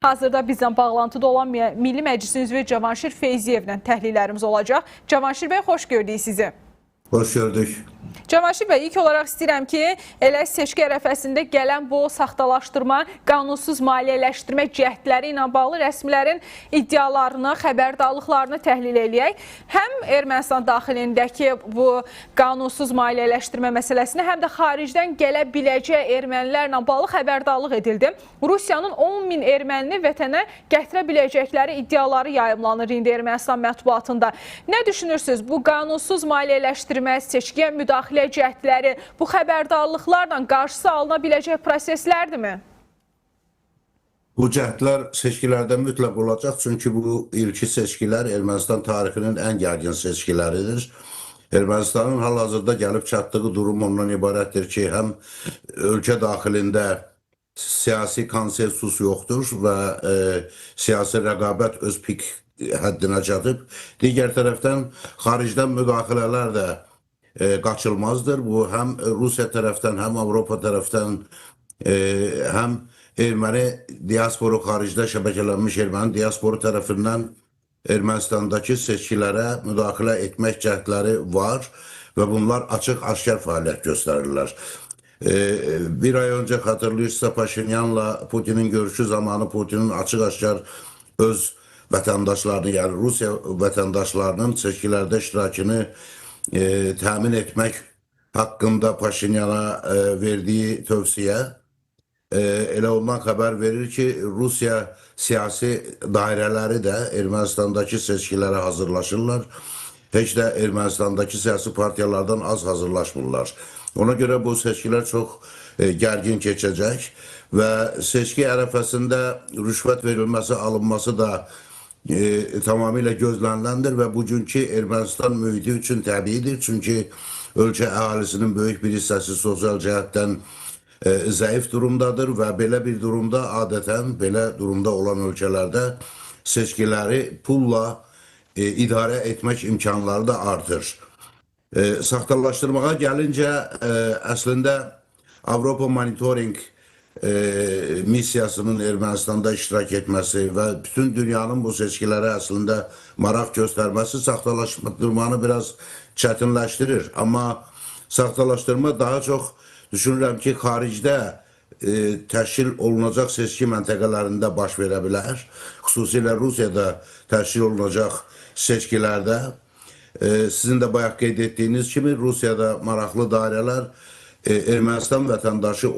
Hazırda bizlə bağlantıda olan Milli Məclisin üzvü Cavanşir Feyziyevlə təhlillərimiz olacaq. Cavanşir bəy, xoş gördük sizi. Hoş gördük. Cavanşir bəy, ilk olaraq istəyirəm ki, elə seçki ərəfəsində gələn bu saxtalaşdırma, qanunsuz maliyyələşdirmə cəhdləri ilə bağlı rəsmilərin iddialarını, xəbərdarlıqlarını təhlil eləyək. Həm Ermənistan daxilindəki bu qanunsuz maliyyələşdirmə məsələsini, həm də xaricdən gələ biləcək ermənilərlə bağlı xəbərdarlıq edildi. Rusiyanın 10 min ermənini vətənə gətirə biləcəkləri iddiaları yayımlanır indi Ermənistan mətbuatında. Nə düşünürsünüz? Bu qanunsuz maliyyələşdirmə, seçkiyə müdaxilə cəhdləri, bu xəbərdarlıqlarla qarşısı alına biləcək proseslərdirmi? Bu cəhdlər seçkilərdə mütləq olacaq, çünki bu ilki seçkilər Ermənistan tarixinin ən gərgin seçkiləridir. Ermənistanın hal-hazırda gəlib çatdığı durum ondan ibarətdir ki, həm ölkə daxilində siyasi konsensus yoxdur və siyasi rəqabət öz pik həddinə çatıb. Digər tərəfdən xaricdən müdaxilələr də qaçılmazdır. Bu həm Rusiya tərəfdən, həm Avropa tərəfdən, həm erməni diasporu, xaricdə şəbəkələnmiş erməni diasporu tərəfindən Ermənistandakı seçkilərə müdaxilə etmək cəhdləri var və bunlar açıq-aşkar fəaliyyət göstərirlər. Bir ay öncə xatırlayırsınızsa Paşinyanla Putinin görüşü zamanı Putinin açıq-aşkar öz vətəndaşlarını, yəni Rusiya vətəndaşlarının seçkilərdə iştirakını təmin etmək haqqında Paşinyana verdiyi tövsiyə elə ondan xəbər verir ki, Rusiya siyasi dairələri də Ermənistandakı seçkilərə hazırlaşırlar. Heç də Ermənistandakı siyasi partiyalardan az hazırlaşmırlar. Ona görə bu seçkilər çox gərgin keçəcək və seçki ərəfəsində rüşvət verilməsi, alınması da tamamilə gözləniləndir və bugünkü Ermənistan mühiti üçün təbiidir. Çünki ölkə əhalisinin böyük bir hissəsi sosial cəhətdən zəif durumdadır və belə bir durumda adətən belə durumda olan ölkələrdə seçkiləri pulla idarə etmək imkanları da artır. Saxtalaşdırmağa gəlincə əslində Avropa Monitoring missiyasının Ermənistanda iştirak etməsi və bütün dünyanın bu seçkilərə əslində maraq göstərməsi saxtalaşdırmanı biraz çətinləşdirir. Amma saxtalaşdırma daha çox düşünürəm ki, xaricdə təşkil olunacaq seçki məntəqələrində baş verə bilər. Xüsusilə Rusiyada təşkil olunacaq seçkilərdə. Sizin də bayaq qeyd etdiyiniz kimi Rusiyada maraqlı dairələr Ermənistan vətəndaşı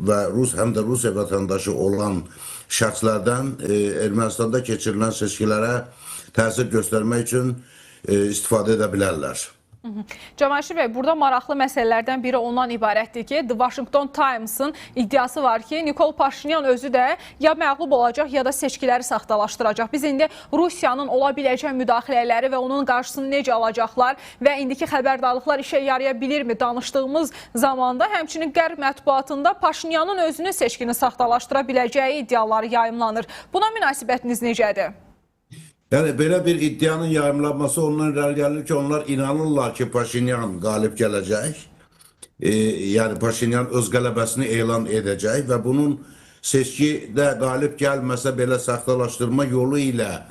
və həm də Rusiya vətəndaşı olan şəxslərdən Ermənistanda keçirilən seçkilərə təsir göstərmək üçün istifadə edə bilərlər. Cavanşir bəy, burada maraqlı məsələlərdən biri ondan ibarətdir ki, The Washington Times'ın iddiası var ki, Nikol Paşinyan özü də ya məğlub olacaq, ya da seçkiləri saxtalaşdıracaq. Biz indi Rusiyanın ola biləcək müdaxilələri və onun qarşısını necə alacaqlar və indiki xəbərdarlıqlar işə yaraya bilirmi danışdığımız zamanda, həmçinin Qərb mətbuatında Paşinyanın özünün seçkini saxtalaşdıra biləcəyi iddiaları yayımlanır. Buna münasibətiniz necədir? Yəni, belə bir iddianın yayımlanması ondan irəli gəlir ki, onlar inanırlar ki, Paşinyan qalib gələcək. Yəni, Paşinyan öz qələbəsini elan edəcək və bunun seçkidə qalib gəlməsə belə saxtalaşdırma yolu ilə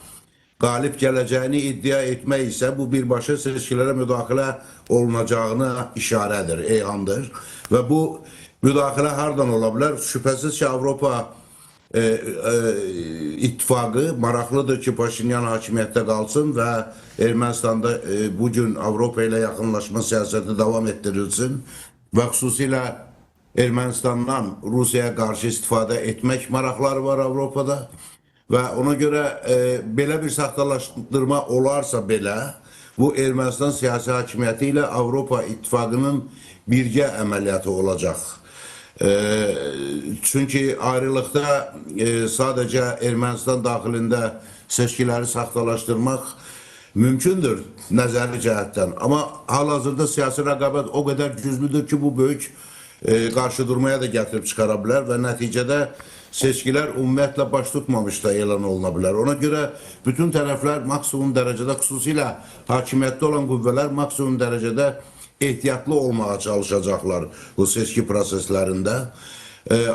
qalib gələcəyini iddia etmək isə bu birbaşa seçkilərə müdaxilə olunacağına işarədir, eyandır. Və bu müdaxilə hardan ola bilər? Şübhəsiz ki, Avropa İttifaqı maraqlıdır ki, Paşinyan hakimiyyətdə qalsın və Ermənistanda bugün Avropa ilə yaxınlaşma siyasəti davam etdirilsin və xüsusilə Ermənistandan Rusiyaya qarşı istifadə etmək maraqları var Avropada və ona görə belə bir saxtalaşdırma olarsa belə, bu Ermənistan siyasi hakimiyyəti ilə Avropa İttifaqının birgə əməliyyatı olacaq. Çünki ayrılıqda sadəcə Ermənistan daxilində seçkiləri saxtalaşdırmaq mümkündür nəzəri cəhətdən. Amma hal-hazırda siyasi rəqabət o qədər güclüdür ki, bu böyük qarşıdurmaya da gətirib çıxara bilər və nəticədə seçkilər ümumiyyətlə baş tutmamış da elan oluna bilər. Ona görə bütün tərəflər maksimum dərəcədə, xüsusilə hakimiyyətdə olan qüvvələr maksimum dərəcədə ehtiyatlı olmağa çalışacaqlar bu seçki proseslərində.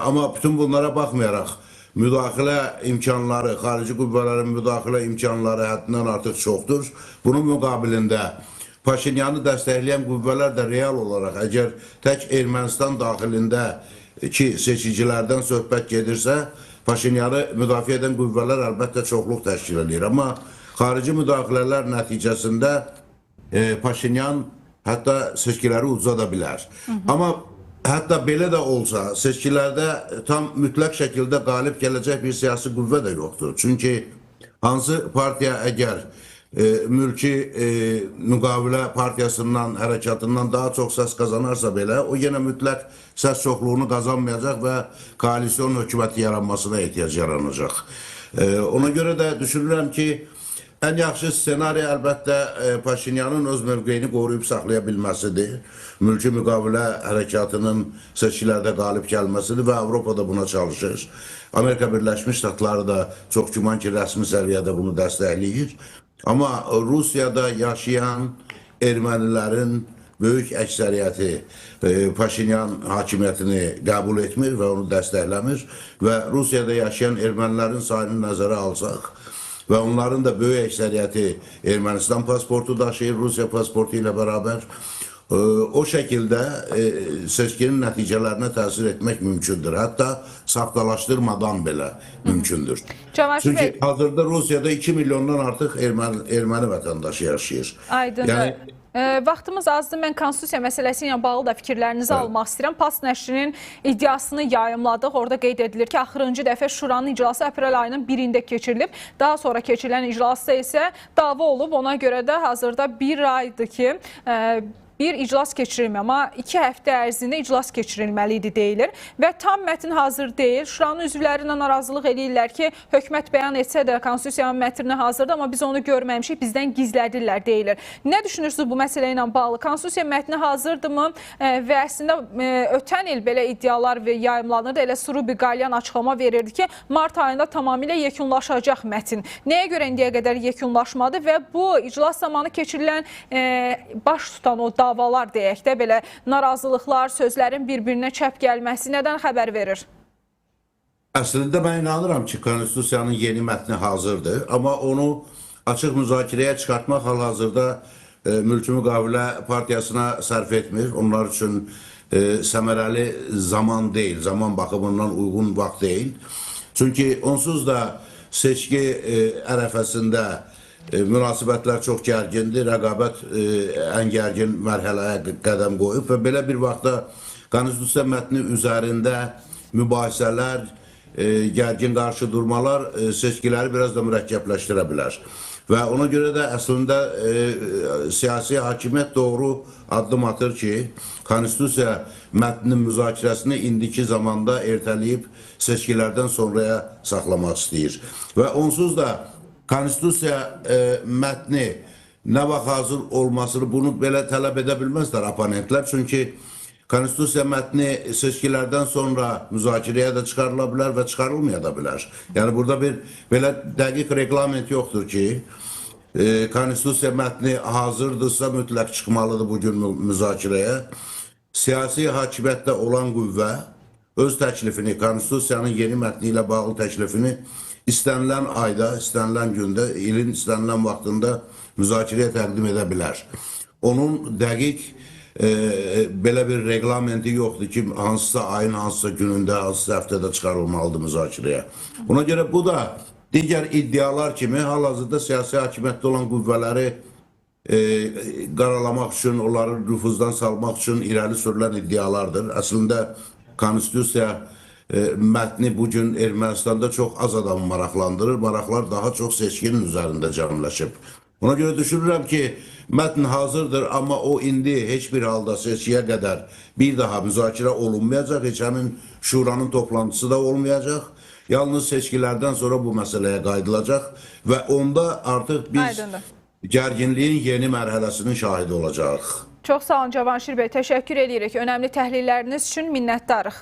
Amma bütün bunlara baxmayaraq müdaxilə imkanları, xarici qüvvələrin müdaxilə imkanları həddindən artıq çoxdur. Bunun müqabilində Paşinyanı dəstəkləyən qüvvələr də real olaraq, əgər tək Ermənistan daxilindəki seçicilərdən söhbət gedirsə, Paşinyanı müdafiə edən qüvvələr əlbəttə çoxluq təşkil edir. Amma xarici müdaxilələr nəticəsində Paşinyan hətta seçkiləri udzada bilər. Amma hətta belə də olsa, seçkilərdə tam mütləq şəkildə qalib gələcək bir siyasi qüvvə də yoxdur. Çünki hansı partiya əgər mülki müqavilə partiyasından, hərəkatından daha çox səs qazanarsa belə, o yenə mütləq səs çoxluğunu qazanmayacaq və koalisyon hökuməti yaranmasına ehtiyac yaranacaq. Ona görə də düşünürəm ki, ən yaxşı ssenari əlbəttə Paşinyanın öz mövqeyini qoruyub saxlaya bilməsidir. Mülki müqavilə hərəkatının seçkilərdə qalib gəlməsidir və Avropa da buna çalışır. Amerika Birləşmiş Ştatları da çox güman ki, rəsmi səviyyədə bunu dəstəkləyir. Amma Rusiyada yaşayan ermənilərin böyük əksəriyyəti Paşinyan hakimiyyətini qəbul etmir və onu dəstəkləmir və Rusiyada yaşayan ermənilərin sayını nəzərə alsaq və onların da böyük əksəriyyəti Ermənistan pasportu daşıyır Rusiya pasportu ilə bərabər, o şəkildə seçkinin nəticələrinə təsir etmək mümkündür. Hətta saxtalaşdırmadan belə mümkündür. Çünki hazırda Rusiyada 2 milyondan artıq erməni vətəndaşı yaşayır. Aydındır. Vaxtımız azdır. Mən konstitusiya məsələsi ilə bağlı da fikirlərinizi almaq istəyirəm. PAS nəşrinin iddiasını yayımladıq. Orada qeyd edilir ki, axırıncı dəfə Şuranın iclası aprel ayının 1-də keçirilib. Daha sonra keçirilən iclasda isə dava olub. Ona görə də hazırda bir aydır ki, bir iclas keçirilmir, amma 2 həftə ərzində iclas keçirilməli idi deyilir və tam mətn hazır deyil. Şuranın üzvləri ilə narazılıq eləyirlər ki, hökumət bəyan etsə də konstitusiyanın mətni hazırdır, amma biz onu görməmişik, bizdən gizlədirlər deyilir. Nə düşünürsünüz bu məsələ ilə bağlı? Konstitusiya mətni hazırdırmı və əslində ötən il belə iddialar və yayımlanırdı. Elə Surubi Qalyan açıqlama verirdi ki, mart ayında tamamilə yekunlaşacaq mətn. Nəyə görə indiyə qədər yekunlaşmadı və bu iclas zamanı keçirilən baş tutan o davalar deyək də, belə narazılıqlar, sözlərin bir-birinə çəp gəlməsi nədən xəbər verir? Əslində mən inanıram ki, konstitusiyanın yeni mətni hazırdır, amma onu açıq müzakirəyə çıxartmaq hal-hazırda mülki müqavilə partiyasına sərf etmir. Onlar üçün səmərəli zaman deyil, zaman baxımından uyğun vaxt deyil. Çünki onsuz da seçki ərəfəsində münasibətlər çox gərgindir, rəqabət ən gərgin mərhələyə qədəm qoyub və belə bir vaxtda konstitusiya mətni üzərində mübahisələr, gərgin qarşıdurmalar seçkiləri biraz da mürəkkəbləşdirə bilər. Və ona görə də əslində siyasi hakimiyyət doğru addım atır ki, konstitusiya mətninin müzakirəsini indiki zamanda ertələyib seçkilərdən sonraya saxlamaq istəyir. Və onsuz da konstitusiya mətni nə vaxt hazır olmasını bunu belə tələb edə bilməzlər oponentlər. Çünki konstitusiya mətni seçkilərdən sonra müzakirəyə də çıxarıla bilər və çıxarılmaya da bilər. Yəni burada bir belə dəqiq reglament yoxdur ki, konstitusiya mətni hazırdırsa mütləq çıxmalıdır bugün müzakirəyə. Siyasi hakimiyyətdə olan qüvvə öz təklifini, konstitusiyanın yeni mətni ilə bağlı təklifini istənilən ayda, istənilən gündə, ilin istənilən vaxtında müzakirəyə təqdim edə bilər. Onun dəqiq belə bir reglamenti yoxdur ki, hansısa ayın hansısa günündə, hansısa həftədə çıxarılmalıdır müzakirəyə. Ona görə bu da digər iddialar kimi hal-hazırda siyasi hakimiyyətdə olan qüvvələri qaralamaq üçün, onları nüfuzdan salmaq üçün irəli sürülən iddialardır. Əslində konstitusiya mətni bugün Ermənistanda çox az adamı maraqlandırır. Maraqlar daha çox seçkinin üzərində cəmləşib. Ona görə düşünürəm ki, mətn hazırdır, amma o indi heç bir halda seçkiyə qədər bir daha müzakirə olunmayacaq. Heç həmin şuranın toplantısı da olmayacaq. Yalnız seçkilərdən sonra bu məsələyə qayıdılacaq və onda artıq biz gərginliyin yeni mərhələsinin şahidi olacaq. Çox sağ olun Cavanşir bəy, təşəkkür edirik. Önəmli təhlilləriniz üçün minnətdarıq.